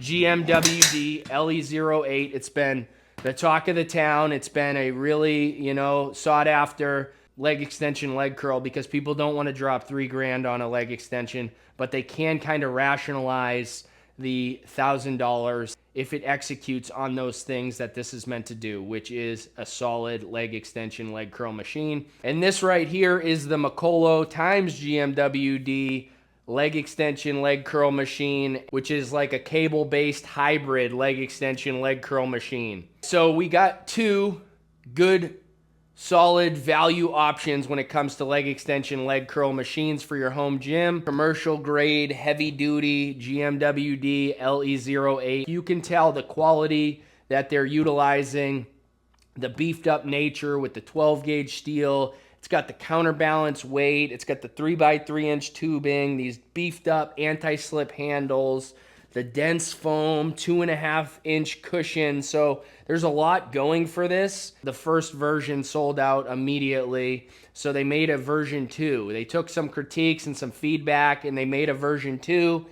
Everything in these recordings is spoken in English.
GMWD LE08. It's been the talk of the town. It's been a really, sought after leg extension leg curl because people don't want to drop $3,000 on a leg extension, but they can kind of rationalize the $1,000 if it executes on those things that this is meant to do, which is a solid leg extension leg curl machine. And this right here is the Makolo times GMWD leg extension leg curl machine, which is like a cable based hybrid leg extension leg curl machine. So we got two good solid value options when it comes to leg extension leg curl machines for your home gym. Commercial grade heavy duty GMWD LE08. You can tell the quality that they're utilizing, the beefed up nature with the 12 gauge steel. It's got the counterbalance weight. It's got the 3x3 inch tubing, these beefed up anti-slip handles, the dense foam, 2.5 inch cushion. So there's a lot going for this. The first version sold out immediately. So they made a version 2. They took some critiques and some feedback and they made a version 2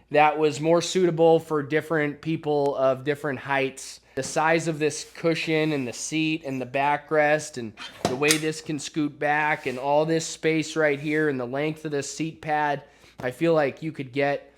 that was more suitable for different people of different heights. The size of this cushion and the seat and the backrest and the way this can scoot back and all this space right here and the length of this seat pad, I feel like you could get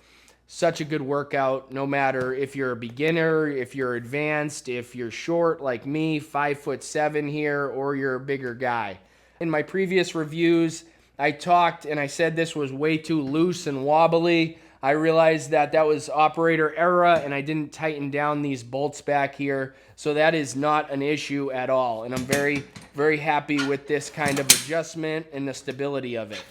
such a good workout no matter if you're a beginner, if you're advanced, if you're short like me, 5'7" here, or you're a bigger guy. In my previous reviews, I talked and I said this was way too loose and wobbly. I realized that that was operator error and I didn't tighten down these bolts back here. So that is not an issue at all. And I'm very, very happy with this kind of adjustment and the stability of it.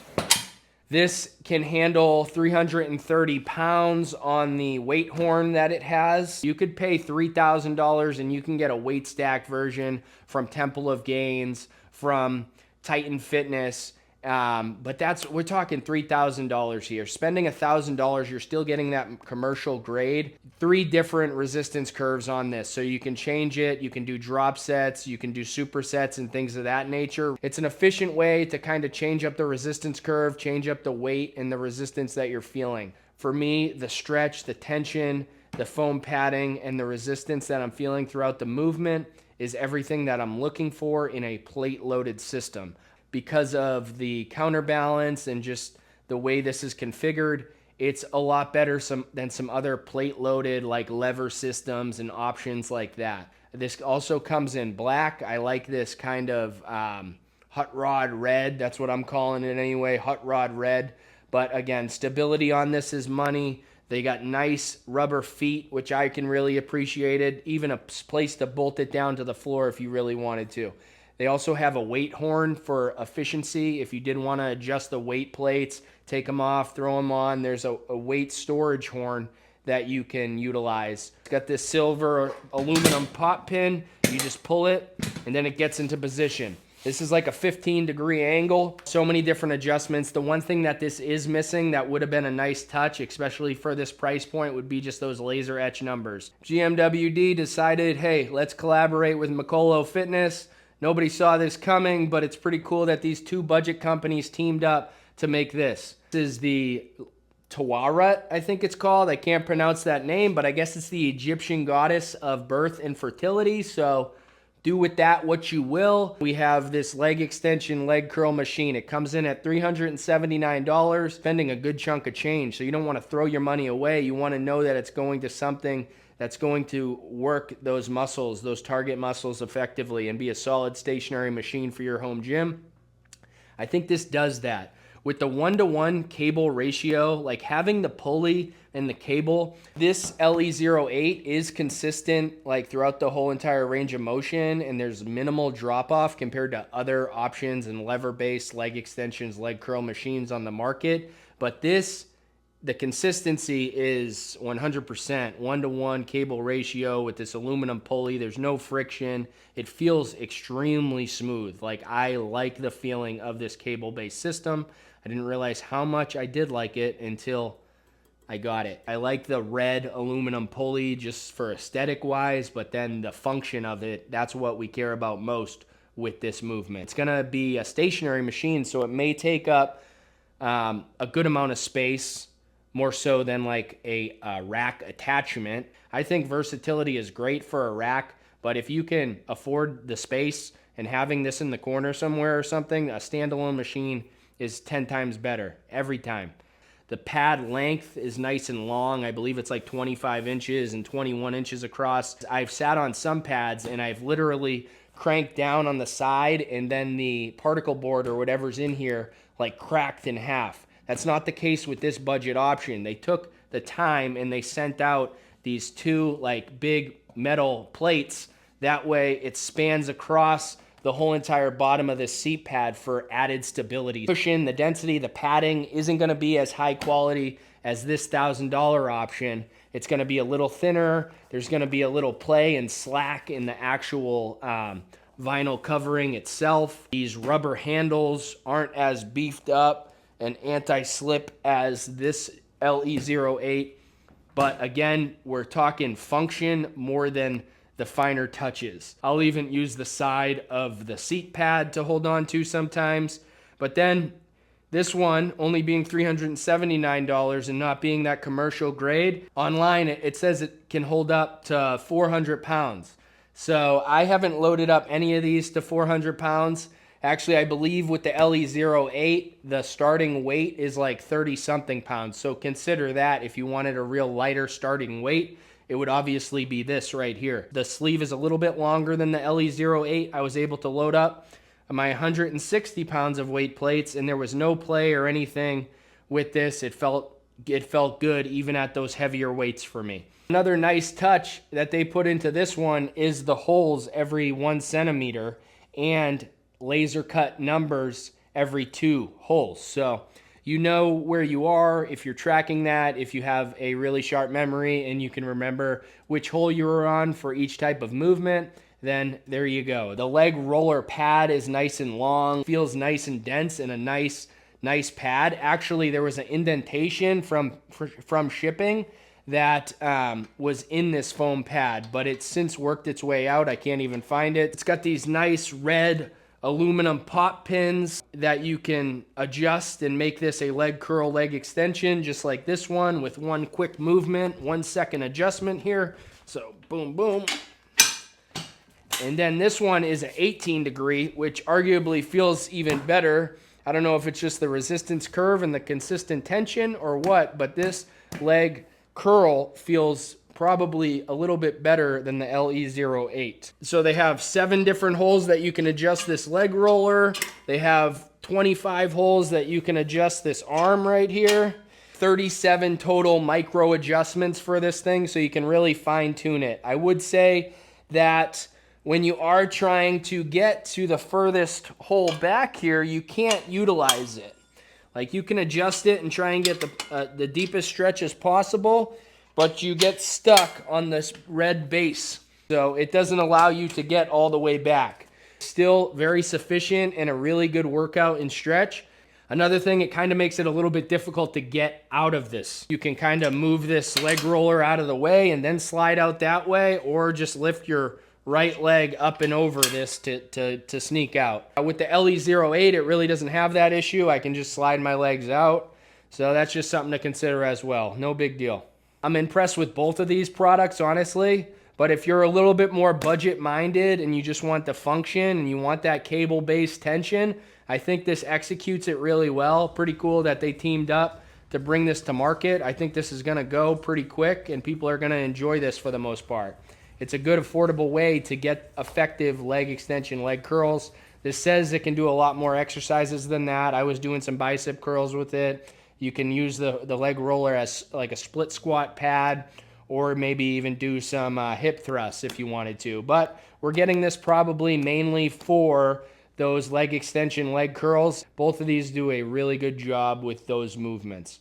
This can handle 330 pounds on the weight horn that it has. You could pay $3,000 and you can get a weight stack version from Temple of Gains, from Titan Fitness. But we're talking $3,000 here. Spending $1,000, you're still getting that commercial grade. 3 different resistance curves on this. So you can change it. You can do drop sets. You can do supersets and things of that nature. It's an efficient way to kind of change up the resistance curve, change up the weight and the resistance that you're feeling. For me, the stretch, the tension, the foam padding, and the resistance that I'm feeling throughout the movement is everything that I'm looking for in a plate-loaded system. Because of the counterbalance and just the way this is configured, it's a lot better than some other plate-loaded like lever systems and options like that. This also comes in black. I like this kind of hot rod red. That's what I'm calling it anyway, hot rod red. But again, stability on this is money. They got nice rubber feet, which I can really appreciate it. Even a place to bolt it down to the floor if you really wanted to. They also have a weight horn for efficiency. If you did want to adjust the weight plates, take them off, throw them on, there's a weight storage horn that you can utilize. It's got this silver aluminum pop pin. You just pull it and then it gets into position. This is like a 15-degree angle. So many different adjustments. The one thing that this is missing that would have been a nice touch, especially for this price point, would be just those laser etch numbers. GMWD decided, hey, let's collaborate with Makolo Fitness. Nobody saw this coming, but it's pretty cool that these 2 budget companies teamed up to make this. This is the Taweret, I think it's called. I can't pronounce that name, but I guess it's the Egyptian goddess of birth and fertility. So do with that what you will. We have this leg extension leg curl machine. It comes in at $379, spending a good chunk of change. So you don't want to throw your money away. You want to know that it's going to something that's going to work those muscles, those target muscles effectively and be a solid stationary machine for your home gym. I think this does that. With the 1-to-1 cable ratio, like having the pulley and the cable, this LE08 is consistent like throughout the whole entire range of motion, and there's minimal drop off compared to other options and lever-based leg extensions, leg curl machines on the market. But the consistency is 100%, 1-to-1 cable ratio with this aluminum pulley. There's no friction. It feels extremely smooth. Like, I like the feeling of this cable-based system. I didn't realize how much I did like it until I got it. I like the red aluminum pulley just for aesthetic-wise, but then the function of it, that's what we care about most with this movement. It's gonna be a stationary machine, so it may take up a good amount of space more so than like a rack attachment. I think versatility is great for a rack, but if you can afford the space and having this in the corner somewhere or something, a standalone machine is 10 times better every time. The pad length is nice and long. I believe it's like 25 inches and 21 inches across. I've sat on some pads and I've literally cranked down on the side, and then the particle board or whatever's in here like cracked in half. That's not the case with this budget option. They took the time and they sent out these two like big metal plates. That way it spans across the whole entire bottom of this seat pad for added stability. Cushion, the density, the padding isn't gonna be as high quality as this $1,000 option. It's gonna be a little thinner. There's gonna be a little play and slack in the actual vinyl covering itself. These rubber handles aren't as beefed up and anti-slip as this LE08, but again, we're talking function more than the finer touches. I'll even use the side of the seat pad to hold on to sometimes. But then this one only being $379 and not being that commercial grade, online it says it can hold up to 400 pounds. So I haven't loaded up any of these to 400 pounds. Actually, I believe with the LE08, the starting weight is like 30 something pounds. So consider that if you wanted a real lighter starting weight. It would obviously be this right here. The sleeve is a little bit longer than the LE08. I was able to load up my 160 pounds of weight plates, and there was no play or anything with this. It felt good even at those heavier weights for me. Another nice touch that they put into this one is the holes every 1 centimeter and laser cut numbers every 2 holes. So you know where you are if you're tracking that, if you have a really sharp memory and you can remember which hole you were on for each type of movement, then there you go. The leg roller pad is nice and long, feels nice and dense, and a nice pad. Actually, there was an indentation from shipping that was in this foam pad, but it's since worked its way out. I can't even find it. It's got these nice red aluminum pop pins that you can adjust and make this a leg curl leg extension, just like this one, with one quick movement, 1 second adjustment here. So boom, boom. And then this one is an 18 degree, which arguably feels even better. I don't know if it's just the resistance curve and the consistent tension or what, but this leg curl feels probably a little bit better than the LE08. So they have 7 different holes that you can adjust this leg roller. They have 25 holes that you can adjust this arm right here. 37 total micro adjustments for this thing, so you can really fine tune it. I would say that when you are trying to get to the furthest hole back here, you can't utilize it. Like, you can adjust it and try and get the deepest stretch as possible, but you get stuck on this red base. So it doesn't allow you to get all the way back. Still very sufficient and a really good workout and stretch. Another thing, it kind of makes it a little bit difficult to get out of this. You can kind of move this leg roller out of the way and then slide out that way, or just lift your right leg up and over this to sneak out. With the LE08, it really doesn't have that issue. I can just slide my legs out. So that's just something to consider as well. No big deal. I'm impressed with both of these products, honestly, but if you're a little bit more budget-minded and you just want the function and you want that cable-based tension, I think this executes it really well. Pretty cool that they teamed up to bring this to market. I think this is gonna go pretty quick and people are gonna enjoy this for the most part. It's a good, affordable way to get effective leg extension, leg curls. This says it can do a lot more exercises than that. I was doing some bicep curls with it. You can use the leg roller as like a split squat pad, or maybe even do some hip thrusts if you wanted to. But we're getting this probably mainly for those leg extension, leg curls. Both of these do a really good job with those movements.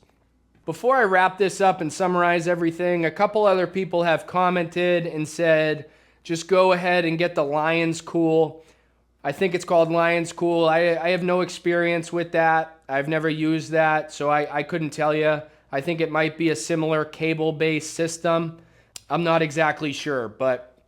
Before I wrap this up and summarize everything, a couple other people have commented and said, just go ahead and get the Lions Cool. I think it's called Lions Cool. I have no experience with that. I've never used that, so I couldn't tell you. I think it might be a similar cable-based system. I'm not exactly sure, but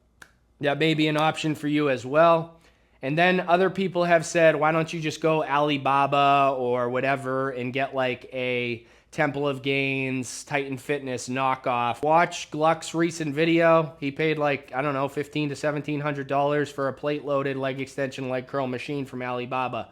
that may be an option for you as well. And then other people have said, why don't you just go Alibaba or whatever and get like a Temple of Gains, Titan Fitness knockoff. Watch Gluck's recent video. He paid like, I don't know, $1,500 to $1,700 for a plate-loaded leg extension, leg curl machine from Alibaba.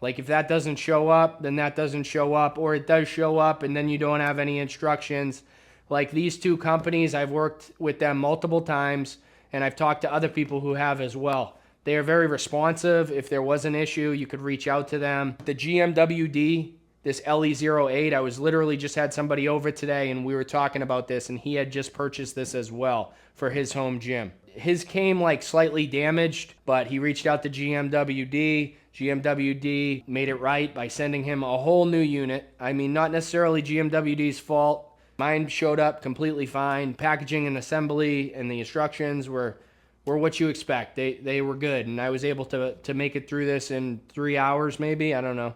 Like, if that doesn't show up, then that doesn't show up, or it does show up and then you don't have any instructions. Like, these two companies, I've worked with them multiple times, and I've talked to other people who have as well. They are very responsive. If there was an issue, you could reach out to them. The GMWD, this LE08, I was literally just had somebody over today and we were talking about this, and he had just purchased this as well for his home gym. His came like slightly damaged, but he reached out to GMWD. GMWD made it right by sending him a whole new unit. I mean, not necessarily GMWD's fault. Mine showed up completely fine. Packaging and assembly and the instructions were what you expect. They were good, and I was able to make it through this in 3 hours maybe. I don't know.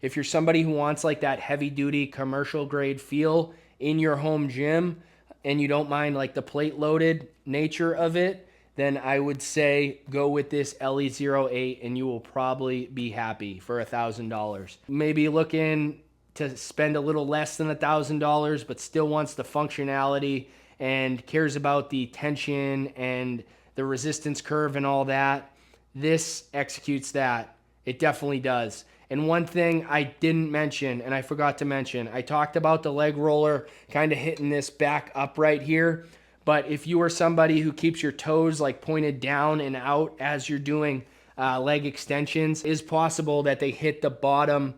If you're somebody who wants like that heavy-duty commercial grade feel in your home gym and you don't mind like the plate-loaded nature of it, then I would say go with this LE08 and you will probably be happy for $1,000. Maybe looking to spend a little less than $1,000 but still wants the functionality and cares about the tension and the resistance curve and all that. This executes that. It definitely does. And one thing I didn't mention, and I forgot to mention, I talked about the leg roller kind of hitting this back upright here. But if you are somebody who keeps your toes like pointed down and out as you're doing leg extensions, it is possible that they hit the bottom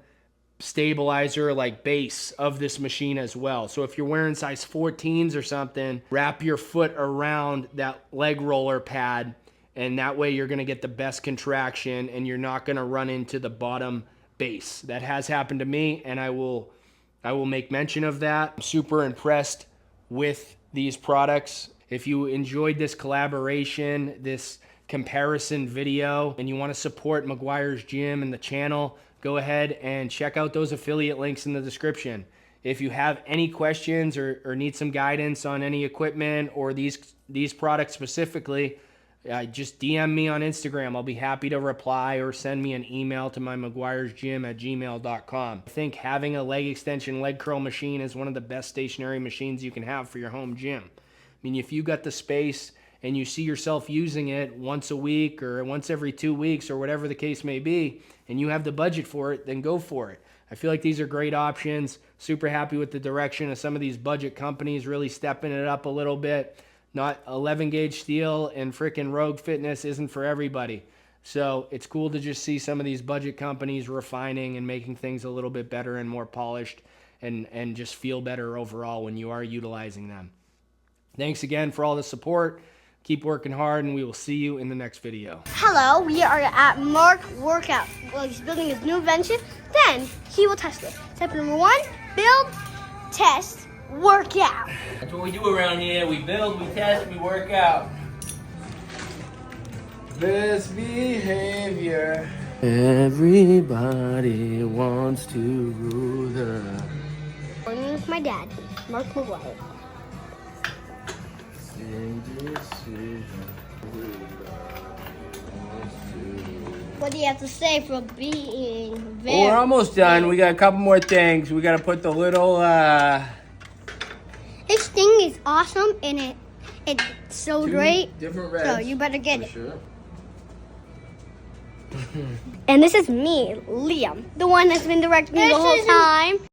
stabilizer like base of this machine as well. So if you're wearing size 14s or something, wrap your foot around that leg roller pad, and that way you're going to get the best contraction and you're not going to run into the bottom base. That has happened to me, and I will make mention of that. I'm super impressed with these products. If you enjoyed this collaboration, this comparison video, and you want to support McGuire's Gym and the channel, go ahead and check out those affiliate links in the description. If you have any questions or need some guidance on any equipment or these products specifically, just DM me on Instagram. I'll be happy to reply, or send me an email to my McGuire'sGym@gmail.com. I think having a leg extension, leg curl machine is one of the best stationary machines you can have for your home gym. I mean, if you got the space and you see yourself using it once a week or once every 2 weeks or whatever the case may be, and you have the budget for it, then go for it. I feel like these are great options. Super happy with the direction of some of these budget companies really stepping it up a little bit. Not 11 gauge steel and freaking Rogue Fitness isn't for everybody. So it's cool to just see some of these budget companies refining and making things a little bit better and more polished, and just feel better overall when you are utilizing them. Thanks again for all the support. Keep working hard, and we will see you in the next video. Hello, we are at Mark Workout. Well, he's building his new invention. Then he will test it. Step number 1, build, test, workout. That's what we do around here. We build, we test, we work out. Best behavior. Everybody wants to rule the... Morning with my dad, Mark McGuire. What do you have to say for being very... Well, we're almost done. We got a couple more things. We got to put the little... This thing is awesome, and it's so great. Different reds. So you better get it. Sure. And this is me, Liam, the one that's been directing me the whole time.